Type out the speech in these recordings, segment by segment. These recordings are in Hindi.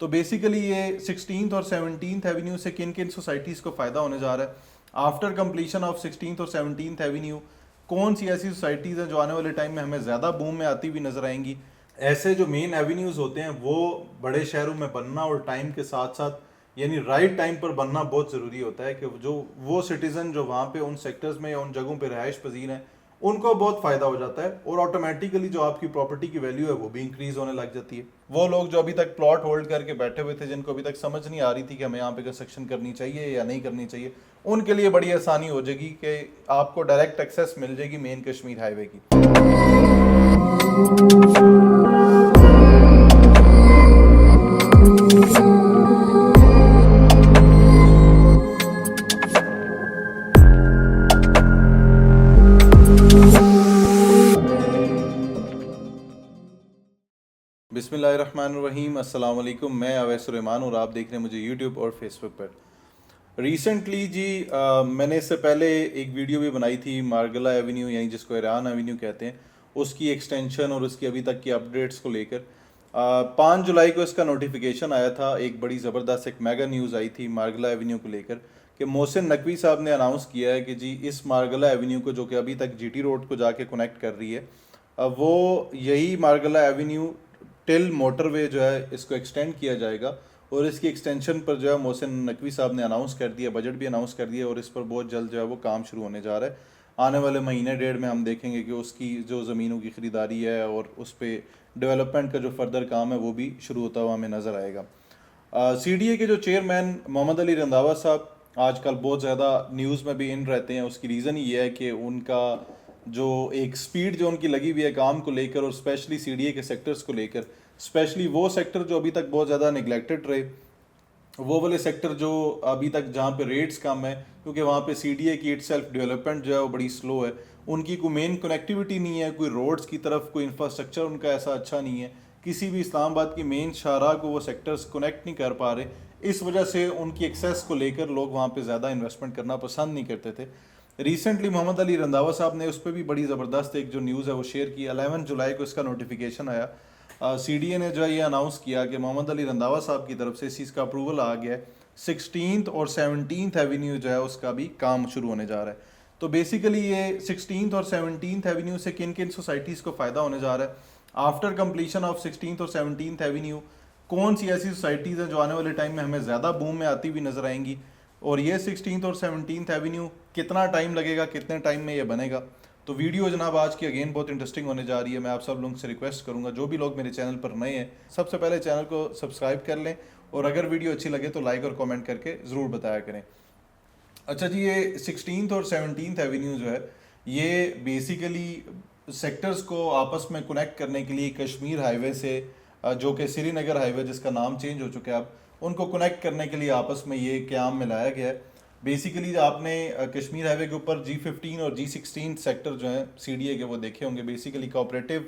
तो बेसिकली ये 16th और 17th एवेन्यू से किन किन सोसाइटीज़ को फ़ायदा होने जा रहा है आफ्टर कंप्लीशन ऑफ 16th और 17th एवेन्यू। कौन सी ऐसी सोसाइटीज़ हैं जो आने वाले टाइम में हमें ज़्यादा बूम में आती हुई नजर आएंगी। ऐसे जो मेन एवेन्यूज़ होते हैं वो बड़े शहरों में बनना और टाइम के साथ साथ यानी राइट टाइम पर बनना बहुत ज़रूरी होता है कि जो वो सिटीज़न जो वहाँ पे उन सेक्टर्स में या उन जगहों पे रहायश पजीर हैं उनको बहुत फ़ायदा हो जाता है और ऑटोमेटिकली जो आपकी प्रॉपर्टी की वैल्यू है वो भी इंक्रीज़ होने लग जाती है। वो लोग जो अभी तक प्लॉट होल्ड करके बैठे हुए थे, जिनको अभी तक समझ नहीं आ रही थी कि हमें यहाँ पे कंस्ट्रक्शन करनी चाहिए या नहीं करनी चाहिए, उनके लिए बड़ी आसानी हो जाएगी कि आपको डायरेक्ट एक्सेस मिल जाएगी मेन कश्मीर हाईवे की। बिस्मिल्लाहिर्रहमानिर्रहीम, अस्सलाम वालेकुम। मैं अवैस सुलेमान और आप देख रहे हैं मुझे यूट्यूब और फेसबुक पर। रिसेंटली जी मैंने इससे पहले एक वीडियो भी बनाई थी मारगला एवेन्यू यानी जिसको ईरान एवेन्यू कहते हैं, उसकी एक्सटेंशन और उसकी अभी तक की अपडेट्स को लेकर 5 जुलाई को इसका नोटिफिकेशन आया था। एक बड़ी ज़बरदस्त एक मेगा न्यूज़ आई थी मारगला एवेन्यू को लेकर कि मोहसिन नकवी साहब ने अनाउंस किया है कि जी इस मारगला एवेन्यू को, जो कि अभी तक जीटी रोड को जाके कनेक्ट कर रही है, वो यही मारगला एवेन्यू टिल मोटरवे जो है इसको एक्सटेंड किया जाएगा। और इसकी एक्सटेंशन पर जो है मोहसिन नकवी साहब ने अनाउंस कर दिया, बजट भी अनाउंस कर दिया और इस पर बहुत जल्द जो है वो काम शुरू होने जा रहा है। आने वाले महीने डेढ़ में हम देखेंगे कि उसकी जो ज़मीनों की ख़रीदारी है और उस पर डेवलपमेंट का जो फर्दर काम है वो भी शुरू होता हुआ हमें नज़र आएगा। CDA के जो चेयरमैन मोहम्मद अली रंधावा साहब आजकल बहुत ज़्यादा न्यूज़ में भी इन रहते हैं। उसकी रीज़न ये है कि उनका जो एक स्पीड जो उनकी लगी हुई है काम को लेकर और स्पेशली CDA के सेक्टर्स को लेकर, स्पेशली वो सेक्टर जो अभी तक बहुत ज़्यादा निगलेक्टेड रहे, वो वाले सेक्टर जो अभी तक जहाँ पे रेट्स कम है क्योंकि वहाँ पे CDA की इट सेल्फ डेवलपमेंट जो है वो बड़ी स्लो है। उनकी कोई मेन कनेक्टिविटी नहीं है, कोई रोड्स की तरफ कोई इंफ्रास्ट्रक्चर उनका ऐसा अच्छा नहीं है, किसी भी इस्लामाबाद की मेन शाहराह को वो सेक्टर्स कनेक्ट नहीं कर पा रहे। इस वजह से उनकी एक्सेस को लेकर लोग वहाँ पे ज़्यादा इन्वेस्टमेंट करना पसंद नहीं करते थे। रिसेंटली मोहम्मद अली रंधावा साहब ने उस पर भी बड़ी ज़बरदस्त एक जो न्यूज़ है वो शेयर की। 11 जुलाई को इसका नोटिफिकेशन आया। CDA ने जो है ये अनाउंस किया कि मोहम्मद अली रंधावा साहब की तरफ से इस चीज़ का अप्रूवल आ गया है। 16th और 17th एवेन्यू जो है उसका भी काम शुरू होने जा रहा है। तो बेसिकली ये 16th और 17th एवेन्यू से किन किन सोसाइटीज़ को फ़ायदा होने जा रहा है आफ्टर कंप्लीशन ऑफ 16th और 17th एवेन्यू। कौन सी ऐसी सोसाइटीज़ हैं जो आने वाले टाइम में हमें ज़्यादा बूम में आती हुई नज़र आएंगी, और ये 16th और 17th एवेन्यू कितना टाइम लगेगा, कितने टाइम में ये बनेगा। तो वीडियो जनाब आज की अगेन बहुत इंटरेस्टिंग होने जा रही है। मैं आप सब लोगों से रिक्वेस्ट करूंगा, जो भी लोग मेरे चैनल पर नए हैं, सबसे पहले चैनल को सब्सक्राइब कर लें और अगर वीडियो अच्छी लगे तो लाइक और कमेंट करके ज़रूर बताया करें। अच्छा जी, ये 16th और 17th एवेन्यू जो है ये बेसिकली सेक्टर्स को आपस में कनेक्ट करने के लिए कश्मीर हाईवे से जो कि श्रीनगर हाईवे जिसका नाम चेंज हो चुका है अब, उनको कनेक्ट करने के लिए आपस में ये क्याम मिलाया गया है। बेसिकली आपने कश्मीर हाईवे के ऊपर G15 और G16 सेक्टर जो हैं CDA के वो देखे होंगे, बेसिकली कोऑपरेटिव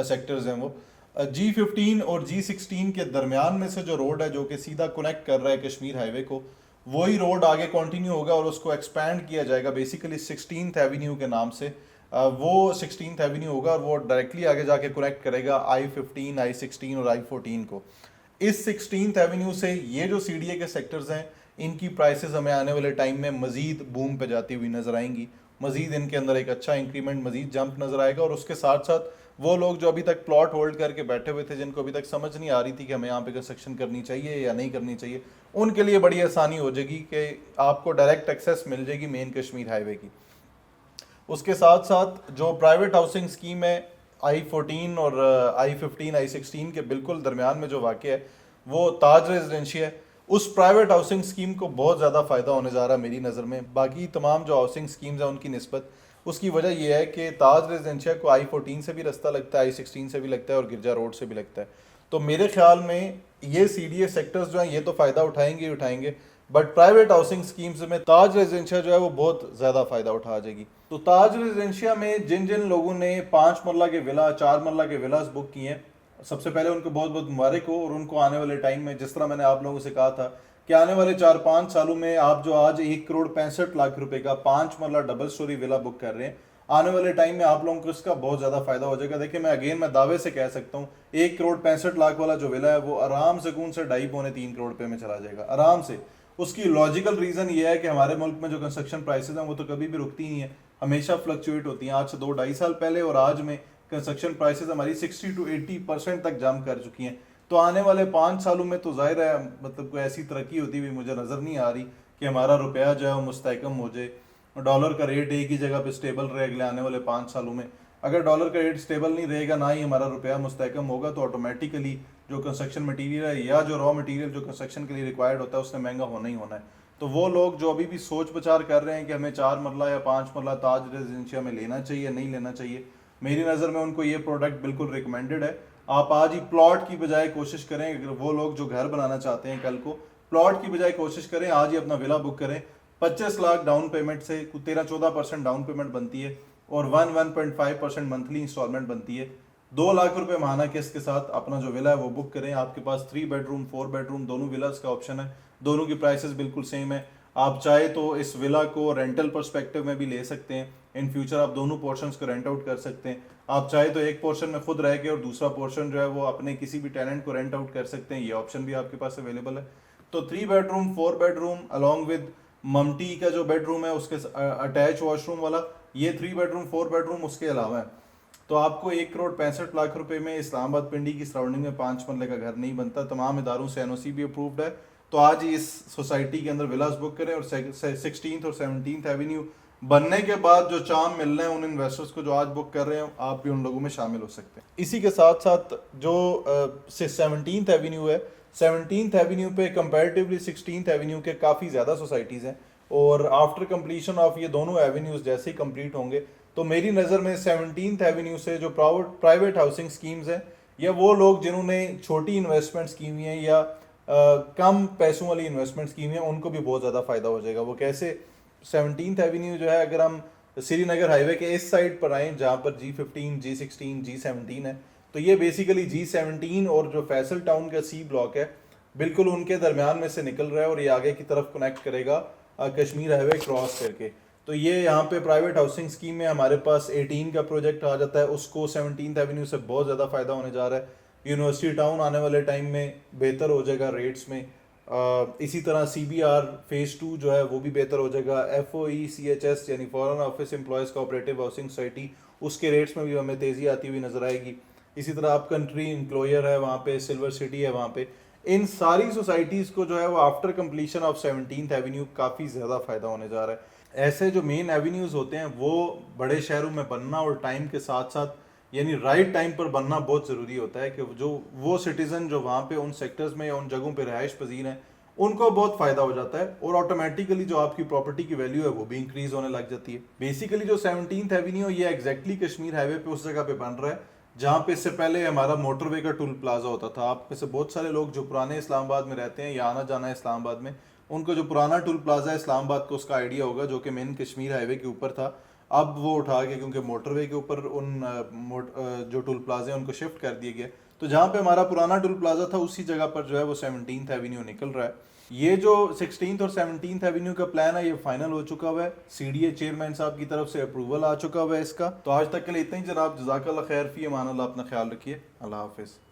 सेक्टर्स हैं वो। G15 और G16 के दरमियान में से जो रोड है जो कि सीधा कनेक्ट कर रहा है कश्मीर हाईवे को, वही रोड आगे कंटिन्यू होगा और उसको एक्सपैंड किया जाएगा बेसिकली 16th एवेन्यू के नाम से। वो 16th एवेन्यू होगा और वो डायरेक्टली आगे जाके कनेक्ट करेगा I15, I16 और I14 को। इस 16th एवेन्यू से ये जो CDA के सेक्टर्स हैं इनकी प्राइसेस हमें आने वाले टाइम में मज़ीद बूम पे जाती हुई नज़र आएंगी। मज़ीद इनके अंदर एक अच्छा इंक्रीमेंट, मज़ीद जंप नज़र आएगा और उसके साथ साथ वो लोग जो अभी तक प्लॉट होल्ड करके बैठे हुए थे, जिनको अभी तक समझ नहीं आ रही थी कि हमें यहाँ पे कंस्ट्रक्शन करनी चाहिए या नहीं करनी चाहिए, उनके लिए बड़ी आसानी हो जाएगी कि आपको डायरेक्ट एक्सेस मिल जाएगी मेन कश्मीर हाईवे की। उसके साथ साथ जो प्राइवेट हाउसिंग स्कीम है I14 और I15, I16 के बिल्कुल दरमियान में जो वाक़ है वो ताज रेजिडेंशिया है। उस प्राइवेट हाउसिंग स्कीम को बहुत ज़्यादा फ़ायदा होने जा रहा है मेरी नज़र में बाकी तमाम जो हाउसिंग स्कीम्स हैं उनकी निस्बत। उसकी वजह यह है कि ताज रेजिडेंशिया को I14 से भी रास्ता लगता है, I16 से भी लगता है और गिरजा रोड से भी लगता है। तो मेरे ख्याल में ये CDA सेक्टर्स जो हैं ये तो फ़ायदा उठाएंगे ही उठाएंगे, बट प्राइवेट हाउसिंग स्कीम्स में ताज रेजिडेंशिया जो है वो बहुत ज़्यादा फ़ायदा उठा जाएगी। तो ताज रेजिडेंशिया में जिन जिन लोगों ने 5 मरला के विला, 4 मरला के विलास बुक किए हैं, सबसे पहले उनको बहुत बहुत मुबारक हो। और उनको आने वाले टाइम में, जिस तरह मैंने आप लोगों से कहा था कि आने वाले 4-5 सालों में आप जो आज 1 करोड़ 65 लाख रुपए का 5 मरला डबल स्टोरी विला बुक कर रहे हैं, आने वाले टाइम में आप लोगों को इसका बहुत ज़्यादा फायदा हो जाएगा। देखिए मैं दावे से कह सकता हूँ 1,65,00,000 वाला जो विला है वो आराम से 2.5-3 करोड़ रुपए में चला जाएगा आराम से। उसकी लॉजिकल रीज़न ये है कि हमारे मुल्क में जो कंस्ट्रक्शन प्राइसेस हैं वो तो कभी भी रुकती नहीं है, हमेशा फ्लक्चुएट होती हैं। आज से 2-2.5 साल पहले और आज में कंस्ट्रक्शन प्राइसेस हमारी 60 to 80% तक जंप कर चुकी हैं। तो आने वाले 5 सालों में तो जाहिर है मतलब कोई ऐसी तरक्की होती हुई मुझे नज़र नहीं आ रही कि हमारा रुपया जो है वो मुस्तहकम हो जाए, डॉलर का रेट एक ही जगह पे स्टेबल रहे अगले आने वाले 5 सालों में। अगर डॉलर का रेट स्टेबल नहीं रहेगा, ना ही हमारा रुपया मुस्तहकम होगा, तो ऑटोमेटिकली जो कंस्ट्रक्शन मटीरियल है या जो रॉ मटीरियल जो कंस्ट्रक्शन के लिए रिक्वायर्ड होता है उसने महंगा होना ही होना है। तो वो लोग जो अभी भी सोच विचार कर रहे हैं कि हमें 4 मरला या 5 मरला ताज रेजिडेंशिया में लेना चाहिए नहीं लेना चाहिए, मेरी नज़र में उनको ये प्रोडक्ट बिल्कुल रिकमेंडेड है। आप आज ही प्लॉट की बजाय कोशिश करें, अगर वो लोग जो घर बनाना चाहते हैं कल को, प्लॉट की बजाय कोशिश करें आज ही अपना विला बुक करें। 25 लाख डाउन पेमेंट से 13-14% डाउन पेमेंट बनती है और 1-1.5% मंथली इंस्टॉलमेंट बनती है। 2 लाख रुपए माहाना किस्त के साथ अपना जो विला है वो बुक करें। आपके पास 3 बेडरूम 4 बेडरूम दोनों विलास का ऑप्शन है, दोनों की प्राइसेस बिल्कुल सेम है। आप चाहे तो इस विला को रेंटल पर्सपेक्टिव में भी ले सकते हैं, इन फ्यूचर आप दोनों पोर्शंस को रेंट आउट कर सकते हैं। आप चाहे तो एक पोर्शन में खुद रह के और दूसरा पोर्शन जो है वो अपने किसी भी टेनेंट को रेंट आउट कर सकते हैं, ये ऑप्शन भी आपके पास अवेलेबल है। तो 3 बेडरूम 4 बेडरूम अलॉन्ग विद ममटी का जो बेडरूम है उसके अटैच वॉशरूम वाला, ये 3 बेडरूम 4 बेडरूम उसके अलावा है। तो आपको 1,65,00,000 रुपए में इस्लामाबाद पिंडी की सराउंडिंग में 5 मरले का घर नहीं बनता। तमाम इदारों से एनओसी भी अप्रूव्ड है। तो आज ही इस सोसाइटी के अंदर विलास बुक करें और 16th और 17th एवेन्यू बनने के बाद जो चाम मिल रहे हैं उन इन्वेस्टर्स को जो आज बुक कर रहे हैं, आप भी उन लोगों में शामिल हो सकते हैं। इसी के साथ साथ जो 17th एवेन्यू है, 17th एवेन्यू पे कंपैरेटिवली 16th एवेन्यू के काफ़ी ज़्यादा सोसाइटीज़ हैं और आफ्टर कंप्लीशन ऑफ ये दोनों एवेन्यूज़ जैसे ही कंप्लीट होंगे तो मेरी नज़र में 17th एवेन्यू से जो प्राइवेट हाउसिंग स्कीम्स हैं या वो लोग जिन्होंने छोटी इन्वेस्टमेंट स्कीम है या कम पैसों वाली इन्वेस्टमेंट स्कीम है उनको भी बहुत ज़्यादा फ़ायदा हो जाएगा। वो कैसे? 17th एवेन्यू जो है, अगर हम श्रीनगर हाईवे के इस साइड पर आएँ जहाँ पर G15 G16 G17 है, तो ये बेसिकली G17 और जो फैसल टाउन का C ब्लॉक है बिल्कुल उनके दरमियान में से निकल रहा है और ये आगे की तरफ कनेक्ट करेगा कश्मीर हाईवे क्रॉस करके। तो ये यहाँ पे प्राइवेट हाउसिंग स्कीम में हमारे पास 18 का प्रोजेक्ट आ जाता है, उसको 17th एवेन्यू से बहुत ज़्यादा फ़ायदा होने जा रहा है। यूनिवर्सिटी टाउन आने वाले टाइम में बेहतर हो जाएगा रेट्स में। इसी तरह CBR फेज़ 2 जो है वो भी बेहतर हो जाएगा। FOE CHS यानी foreign office employees cooperative housing society, उसके रेट्स में भी हमें तेज़ी आती हुई नज़र आएगी। इसी तरह अप कंट्री इंक्लोयर है वहाँ पे, सिल्वर सिटी है वहाँ पे। इन सारी सोसाइटीज़ को जो है वो after completion of 17th Avenue काफ़ी ज़्यादा फ़ायदा होने जा रहा है। ऐसे जो मेन एवेन्यूज़ होते हैं वो बड़े शहरों में बनना और टाइम के साथ साथ यानी राइट टाइम पर बनना बहुत ज़रूरी होता है कि जो वो सिटीज़न जो वहाँ पे उन सेक्टर्स में या उन जगहों पे रहाइश पजीर हैं उनको बहुत फ़ायदा हो जाता है और ऑटोमेटिकली जो आपकी प्रॉपर्टी की वैल्यू है वो भी इंक्रीज़ होने लग जाती है। बेसिकली जो 17th एवेन्यू ये एग्जैक्टली कश्मीर हाईवे पे उस जगह पे बन रहा है जहाँ पे इससे पहले हमारा मोटरवे का टूल प्लाजा होता था। आप में से बहुत सारे लोग जो पुराने इस्लामाबाद में रहते हैं या आना जाना है इस्लामाबाद में, उनको जो पुराना टूल प्लाजा है इस्लामाबाद को उसका आइडिया होगा, जो कि मेन कश्मीर हाईवे के ऊपर था। अब वो उठा के क्योंकि मोटरवे के ऊपर उन जो टूल प्लाजे हैं उनको शिफ्ट कर दिया गया, तो जहाँ पे हमारा पुराना टूल प्लाजा था उसी जगह पर जो है वो 17th एवेन्यू निकल रहा है। ये जो 16th और 17th एवेन्यू का प्लान है ये फाइनल हो चुका हुआ है, CDA चेयरमैन साहब की तरफ से अप्रूवल आ चुका हुआ है इसका। तो आज तक के लिए इतना ही जनाब। जज़ाकल्लाह खैर, फ़ी अमान अल्लाह, अपना ख्याल रखिए। अल्लाह हाफिज़।